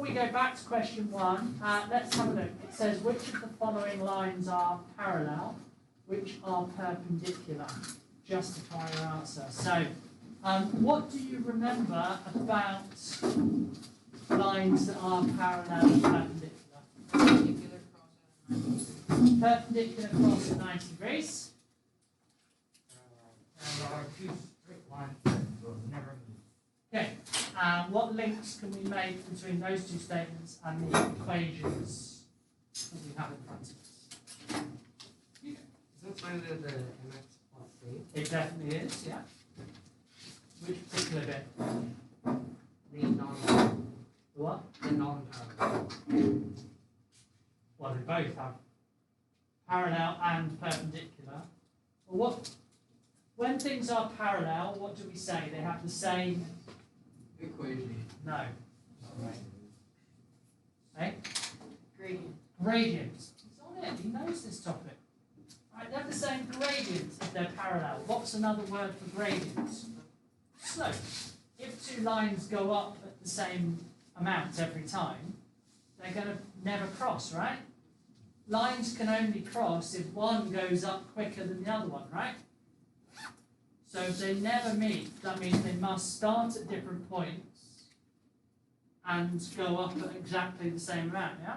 we go back to question 1, let's have a look. It says, which of the following lines are parallel, which are perpendicular? Justify your answer. So, what do you remember about lines that are parallel and perpendicular? Perpendicular cross at 90 degrees. Okay, what links can we make between those two statements and the equations that we have in front of us? Is that finally the mx plus c? It definitely is, yeah. Which particular bit? The non-parallel. The what? The non-parallel. Well, they both have parallel and perpendicular. Well, when things are parallel, what do we say? They have the same equation. No. Hey? Gradient. Gradients. He's on it. He knows this topic. Right, they have the same gradients if they're parallel. What's another word for gradients? Slope. If two lines go up at the same amount every time, they're going to never cross, right? Lines can only cross if one goes up quicker than the other one, right? So if they never meet, that means they must start at different points and go up at exactly the same amount, yeah?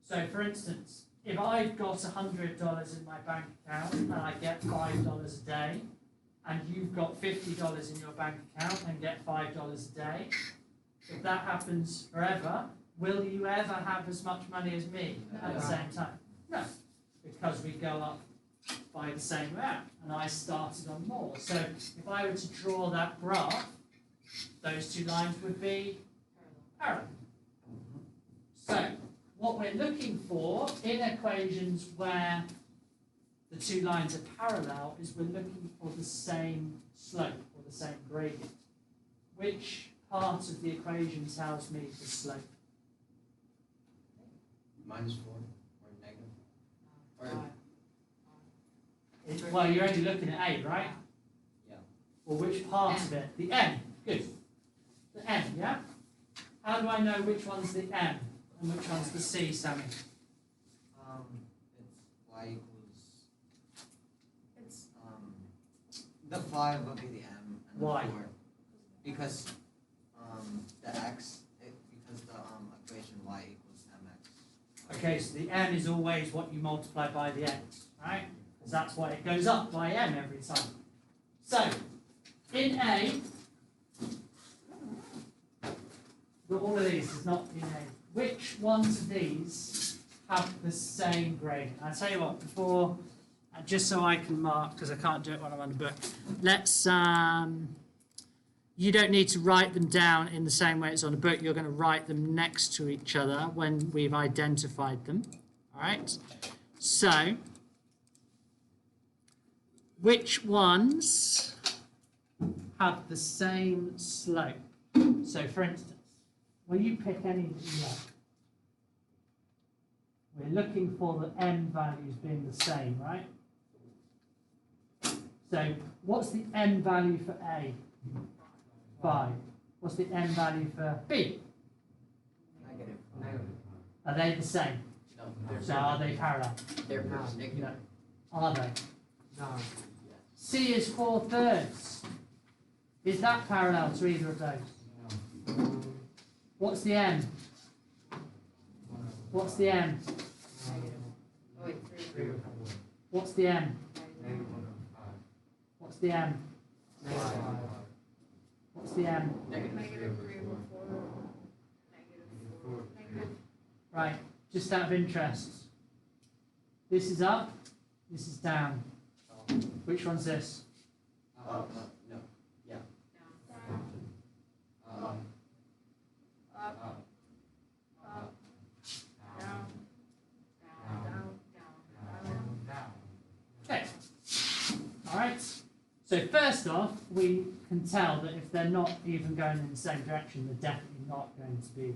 So for instance, if I've got $100 in my bank account and I get $5 a day, and you've got $50 in your bank account and get $5 a day, if that happens forever, will you ever have as much money as me at the same time? No, because we go up by the same amount, and I started on more. So if I were to draw that graph, those two lines would be parallel. So what we're looking for in equations where the two lines are parallel is we're looking for the same slope or the same gradient. Which part of the equation tells me the slope? -4 or negative. Or Well, you're only looking at A, right? yeah. Well, which part of it? The M. Good. The M, yeah? How do I know which one's the M and which one's the C, Sammy? It's y equals. It's The 5 will be the m and Why? the 4 because the x because the equation y equals mx. Okay, so the M is always what you multiply by the X, right? Because that's why it goes up by M every time. So, in A, but all of these is not in A. Which ones of these have the same gradient? I'll tell you what, before, just so I can mark, because I can't do it when I'm on the book, let's, you don't need to write them down in the same way it's on the book. You're going to write them next to each other when we've identified them. All right? So, which ones have the same slope? So, for instance, will you pick any that you like? We're looking for the m values being the same, right? So, what's the m value for A? 5. What's the m value for B? Negative. Are they the same? No. So, are they parallel? They're perpendicular. No. Are they? No. C is 4/3. Is that parallel to either of those? What's the m? What's the m? oh wait, 3. What's the m? What's the m? What's the m? Negative Negative 3 over 4. Negative 4. Negative. Right, just out of interest. This is up, this is down. Which one's this? no. Yeah. Down. Um, Up. Up. Down. Down. Okay. Alright. So first off, we can tell that if they're not even going in the same direction, they're definitely not going to be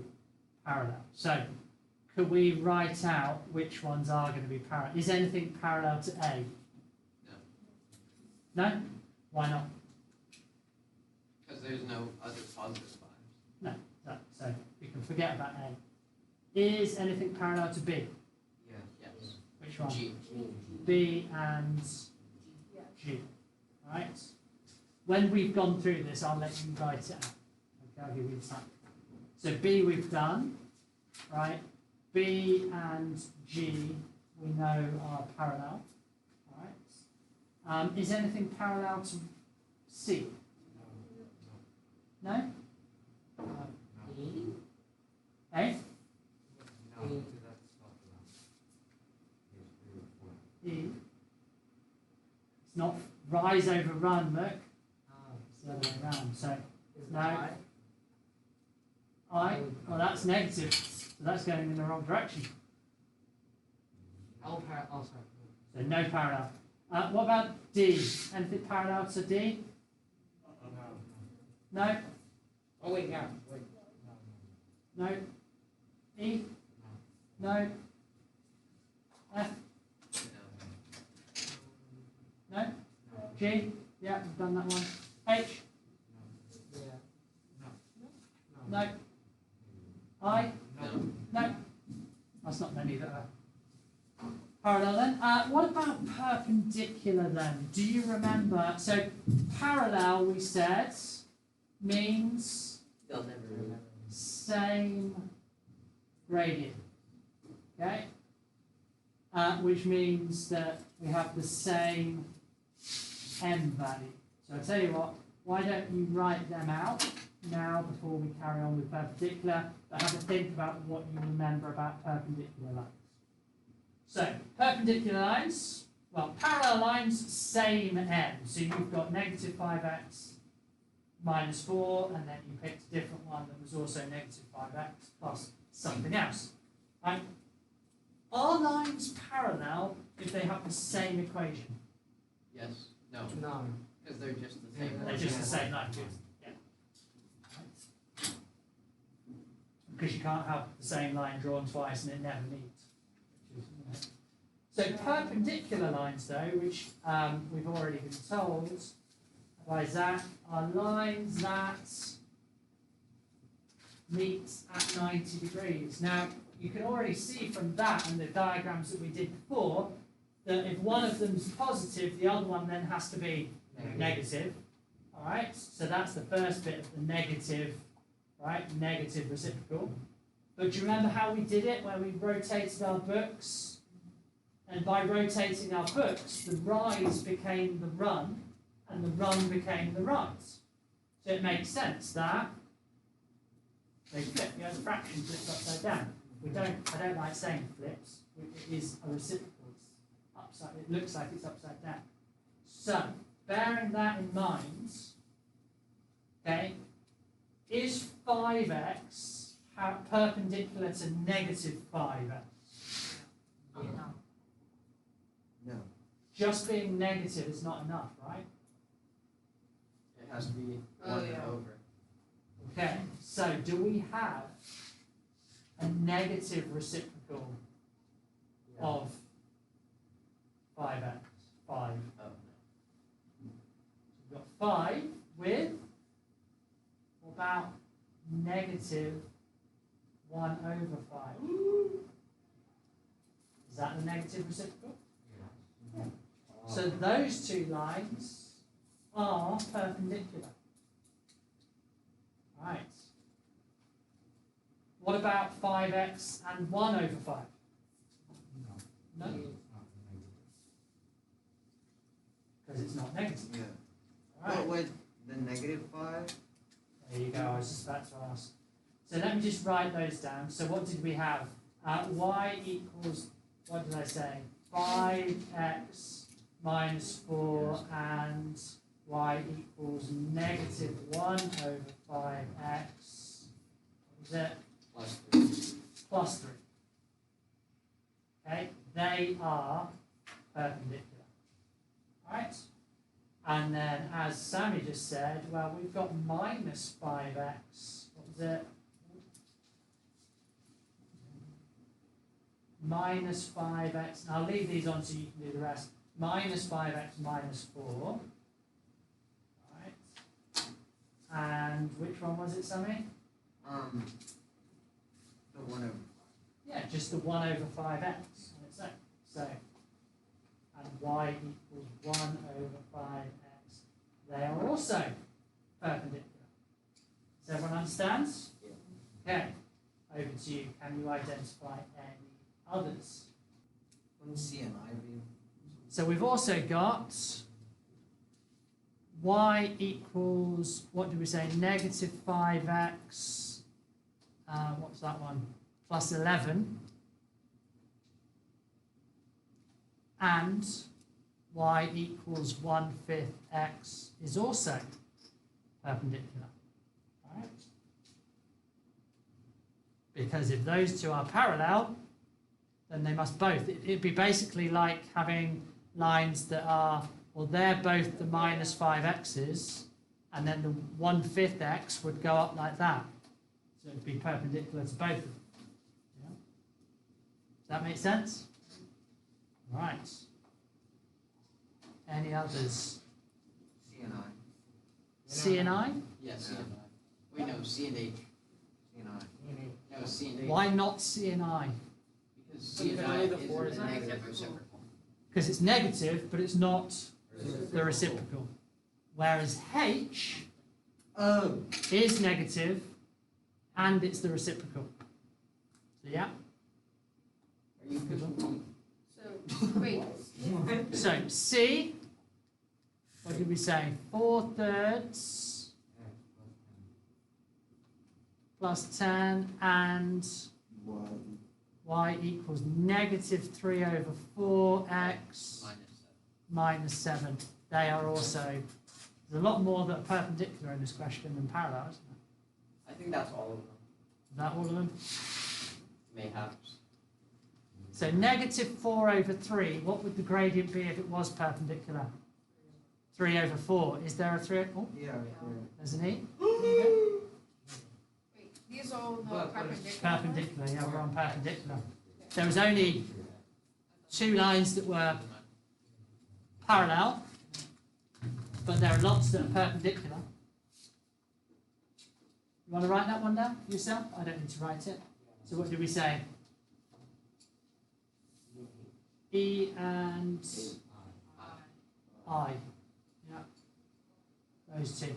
parallel. So could we write out which ones are going to be parallel? Is anything parallel to A? no. No? Why not? Because there's no other positive signs. No. So We can forget about A. Is anything parallel to B? Yeah. Yes. Which one? G. B and G. Right? When we've gone through this, I'll let you write it out. Okay, I'll give you the time. So B we've done, right? B and G we know are parallel. Right? Is anything parallel to C? No? E? Eh? No. E. It's not rise over run, look. Oh. It's the other way around. So Is No. I? I, well that's negative. So that's going in the wrong direction. Oh, sorry. So no parallel. What about D? Anything parallel to D? No? Oh, wait, yeah. Wait. No? E? No? F? No? G? Yeah, we've done that one. H? Yeah. No? I? No. No? That's not many that are parallel then. What about perpendicular then? Do you remember? So parallel we said means They'll never remember. same gradient. Okay? Which means that we have the same m value. So I'll tell you what, why don't you write them out now before we carry on with perpendicular, but have a think about what you remember about perpendicular lines. So, perpendicular lines, well, parallel lines, same m. So you've got negative 5x minus 4, and then you picked a different one that was also negative 5x plus something else. Right? Are lines parallel if they have the same equation? Yes. No. No. Because they're just the same. They're just the same line. Yeah. Right. Because you can't have the same line drawn twice and it never meets. So perpendicular lines, though, which we've already been told by Zach, are lines that meet at 90 degrees. Now, you can already see from that and the diagrams that we did before that if one of them's positive, the other one then has to be negative. All right, so that's the first bit of the negative, right? Negative reciprocal. But do you remember how we did it, where we rotated our books? And by rotating our books, the rise became the run, and the run became the rise. So it makes sense that they flip. You know, the fraction flips upside down. I don't like saying flips. It is a reciprocal. It's upside. It looks like it's upside down. So bearing that in mind, okay, is 5x perpendicular to negative 5x? Yeah. No. Just being negative is not enough, right? It has to be Oh, one and yeah. over. Okay, so do we have a negative reciprocal Yeah. of 5x? 5. Oh, We've got 5 with, what about negative 1 over 5? Is that the negative reciprocal? So those two lines are perpendicular. Right. What about 5x and 1 over 5? No? Because it's not negative. Yeah. Right. But with the negative 5, There you go, I was just about to ask. So let me just write those down. So what did we have? Y equals, what did I say? 5x minus 4 and y equals negative 1 over 5x. What is it? plus 3. Plus 3. Okay, they are perpendicular. Right? And then, as Sammy just said, well, we've got minus 5x. What was it? Minus 5x. And I'll leave these on so you can do the rest. Minus 5x minus 4. Right. And which one was it, Sammy? just the 1 over 5x on its own. So, and y equals 1 over 5x. They are also perpendicular. Does everyone understand? Okay. Over to you. Can you identify any others? Wouldn't C and I be? So we've also got y equals, what do we say, negative 5x, what's that one, plus 11, and y equals 1/5 x is also perpendicular, right? Because if those two are parallel, then they must both. It'd be basically like having lines that are, well, they're both the minus 5x's, and then the 1/5 x would go up like that. So it'd be perpendicular to both of them. Yeah? Does that make sense? Right. Any others? C and I. C and I? Yes, C and I. Wait, no, C and H. C and I. No, C and H. Why not C and I? Because C and I is a negative reciprocal. Because it's negative, but it's not the reciprocal. Whereas H is negative, and it's the reciprocal. So yeah. Are you good? So, wait. So C, what did we say? 4/3 plus 10, and y equals negative 3 over 4x minus 7. They are also, there's a lot more that are perpendicular in this question than parallel, isn't there? I think that's all of them. Is that all of them? Mayhaps. So negative 4 over 3, what would the gradient be if it was perpendicular? 3 over 4. Is there a 3? Oh, Yeah. there's an E. Wait, these all the perpendicular. Perpendicular, yeah, we're on perpendicular. There was only 2 lines that were parallel, but there are lots that are perpendicular. You want to write that one down yourself? I don't need to write it. So what did we say? E and I. Yeah. Those two.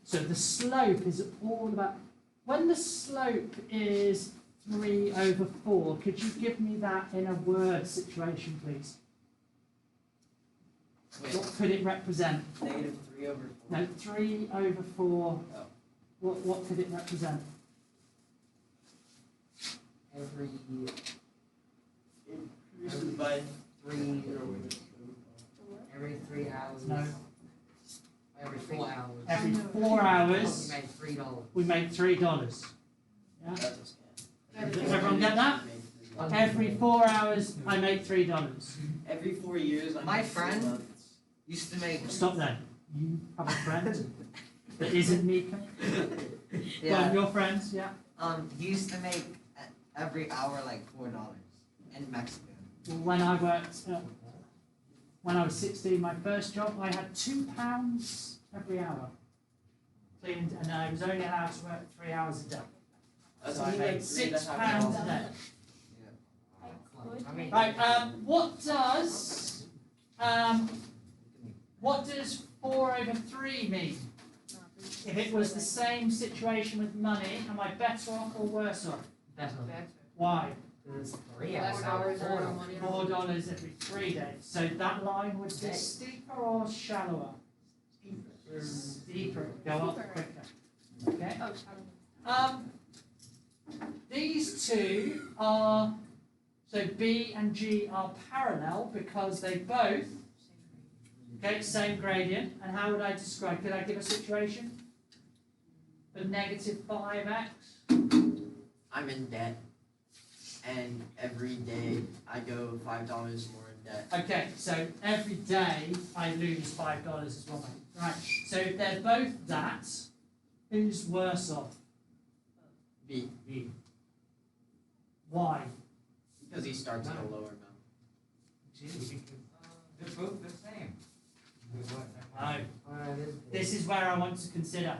So the slope is all about, when the slope is 3 over 4, could you give me that in a word situation, please? Wait, What could it represent? negative 3 over 4. No, 3 over 4, Oh. what could it represent? Increases by 3 Every 3 hours. No, Every 4 hours. every 4 hours You make $3. we make $3. Yeah? That's a scam. Does everyone get that? Every 4 hours I make $3. Every 4 years, I My make friend- 3 months. Used to make. Stop there. You have a friend that isn't Mika? Well, your friends, yeah? He used to make every hour like $4 in Mexico. Well, when I worked, when I was 16, my first job, I had £2 every hour cleaned, and I was only allowed to work 3 hours a day. So I made £6 a day. Right, what does 4 over 3 mean? If it was the same situation with money, am I better off or worse off? That's Why? Because 3 Less hours. hours are money. $4 every 3 days. So that line would be steeper or shallower? Steeper. Go up quicker. Okay. Oh, These two are, so B and G are parallel because they both, okay, same gradient. And how would I describe? Could I give a situation? For negative 5x? I'm in debt, and every day I go $5 more in debt. Okay, so every day I lose $5 as well. Right, so if they're both that, who's worse off? B, Why? because he starts at a lower amount. They're both the same. No. this is where I want to consider.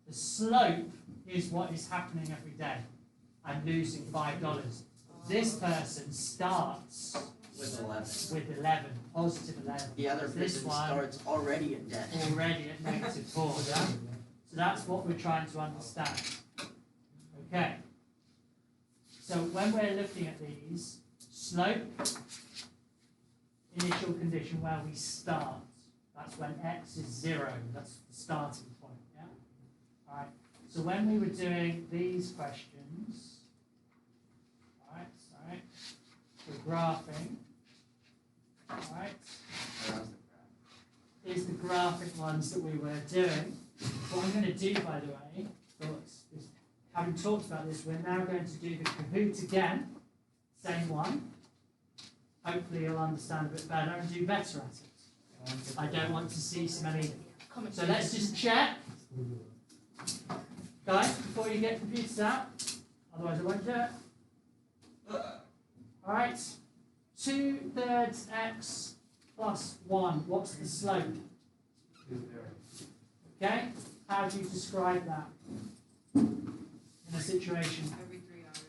The slope is what is happening every day. I'm losing $5. This person starts With 11. with 11, positive 11. The other This person one starts already in debt. already at negative 4. Yeah? So that's what we're trying to understand. Okay. So when we're looking at these, slope, initial condition where we start. That's when x is 0. That's the starting point. Yeah. All right. So when we were doing these questions, all right, sorry, the graphing, all right, is the graphic ones that we were doing. What I'm going to do, by the way, is having talked about this, we're now going to do the Kahoot again, same one. Hopefully you'll understand a bit better and do better at it. I don't want to see so many. So let's just check. Guys, before you get computers out, otherwise I won't do it. Alright, 2/3 x plus 1. What's the slope? Okay, how do you describe that in a situation? Every 3 hours.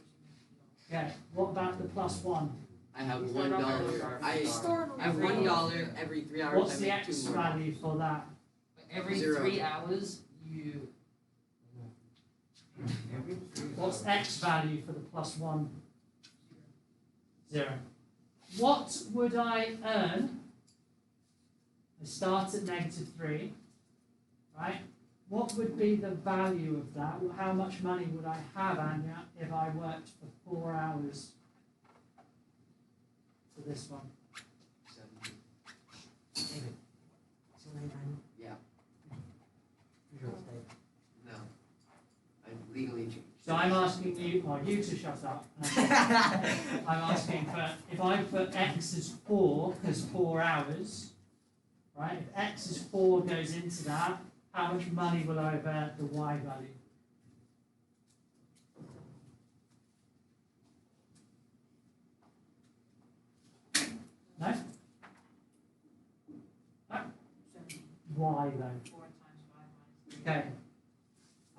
Okay, what about the plus 1? I have $1. I have $1 every 3 hours. What's I the make x 2 more. value for that? Every 0. 3 hours, you. What's x value for the plus 1? 0. What would I earn? I start at negative 3, right? What would be the value of that? How much money would I have, Anya, if I worked for 4 hours for this one? 70. Yeah. No. I legally changed. So I'm asking you, or you to shut up. I'm asking for, if I put x as 4, because 4 hours, right? If x is 4 goes into that, how much money will I have earned the y value? No? No? Y though. 4 times 5 minus 3. Okay.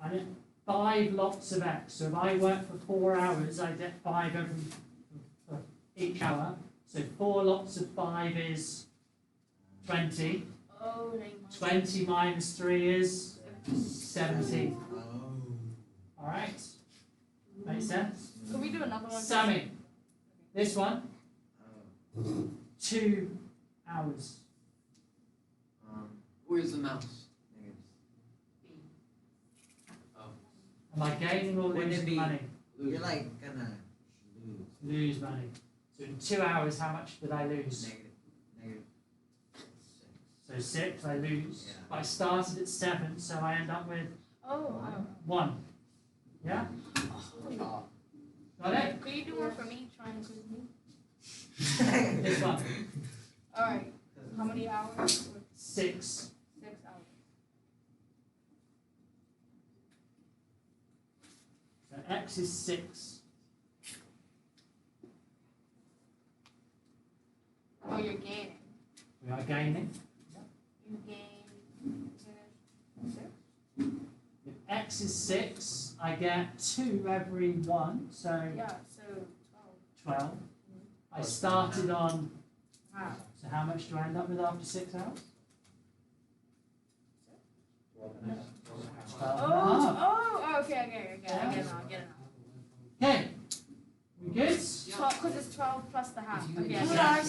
I need 5 lots of x. So if I work for 4 hours, I get 5 for each hour. So 4 lots of 5 is 20. Oh, 20 minus 3 is 17. Oh. Alright? Makes sense? Can we do another one? Sammy. This one, Oh. 2 hours. Where's the mouse? Oh. Am I gaining or Wouldn't it losing be- money? You're like gonna lose. Lose money. So in 2 hours, how much did I lose? Negative 6. So 6, I lose. Yeah. But I started at 7, so I end up with Oh, 1. Yeah? Oh. Got it? Could you do one for me? Try and quiz me. This one. Alright. How many hours? 6. 6 hours. So x is 6. Oh, you're gaining. We are gaining. You gain 6? If x is 6, I get 2 every 1, so Yeah, so 12. I started on, 12. Wow. so how much do I end up with after 6 hours? 12 and a half. Oh, okay, I get it now. Okay, we good? 12, because it's 12 plus the half. If you Okay, use I that get it.